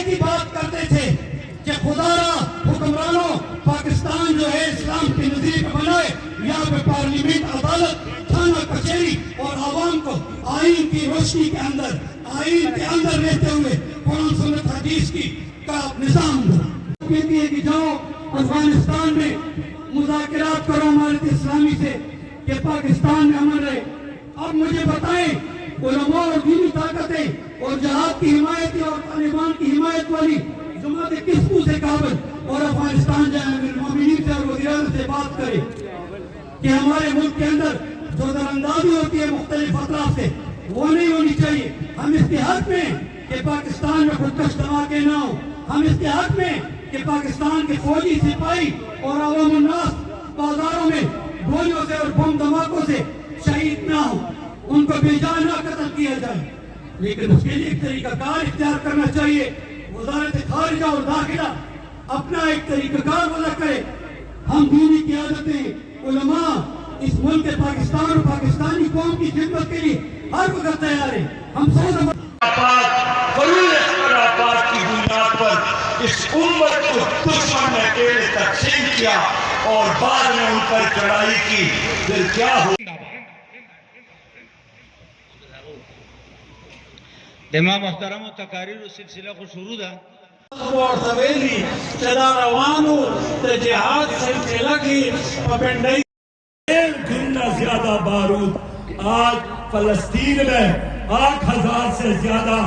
ایک ہی بات کرتے تھے کہ خدا را حکمرانوں پاکستان جو ہے اسلام کے نظریے پہ بنائے، یہاں پہ پارلیمنٹ، عدالت، تھانہ، کچہری اور عوام کو آئین کی روشنی کے اندر، آئین کے اندر رہتے ہوئے قرآن سنت حدیث کی کا نظام دو۔ کہتی ہے کہ جاؤ افغانستان میں مذاکرات کرو امارت اسلامی سے کہ پاکستان میں امن رہے۔ اب مجھے بتائیں علماء اور دینی طاقتیں اور جہاد کی حمایت اور طالبان کی حمایت والی جماعتیں کس کو سے قابل اور افغانستان جائیں امیر المومنین سے اور وزیر اعظم سے بات کرے کہ ہمارے ملک کے اندر جو دراندازی ہوتی ہے مختلف اطراف سے وہ نہیں ہونی چاہیے۔ ہم اس کے حق میں کہ پاکستان میں خودکش دھماکے نہ ہو، ہم اس کے حق میں کہ پاکستان کے فوجی سپاہی اور عوام الناس بازاروں میں گولیوں سے اور بم دھماکوں سے شہید نہ ہو، ان کو بے جان نہ قتل کیا جائے۔ لیکن اس کے لیے ایک طریقہ کار اختیار کرنا چاہیے۔ وزارت خارجہ اور داخلہ اپنا ایک طریقہ کار وضع کرے۔ ہم دینی قیادتیں، علماء اس ملک پاکستان اور پاکستانی قوم کی خدمت کے لیے ہر وقت تیار ہیں۔ ہم کی بنیاد پر اس امت کو دشمن نے اکیلے تقسیم کیا اور بعد میں ان پر چڑھائی کی، پھر کیا ہو؟ تمام محترم و تقاریر و سلسلہ کو شروع دا اور سویلی چلا روانو تجہاد سلسلہ کی پپنڈائی ایک گنا زیادہ بارود آج فلسطین میں 8,000 سے زیادہ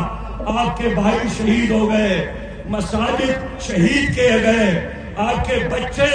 آپ کے بھائی شہید ہو گئے، مساجد شہید کیے گئے، آپ کے بچے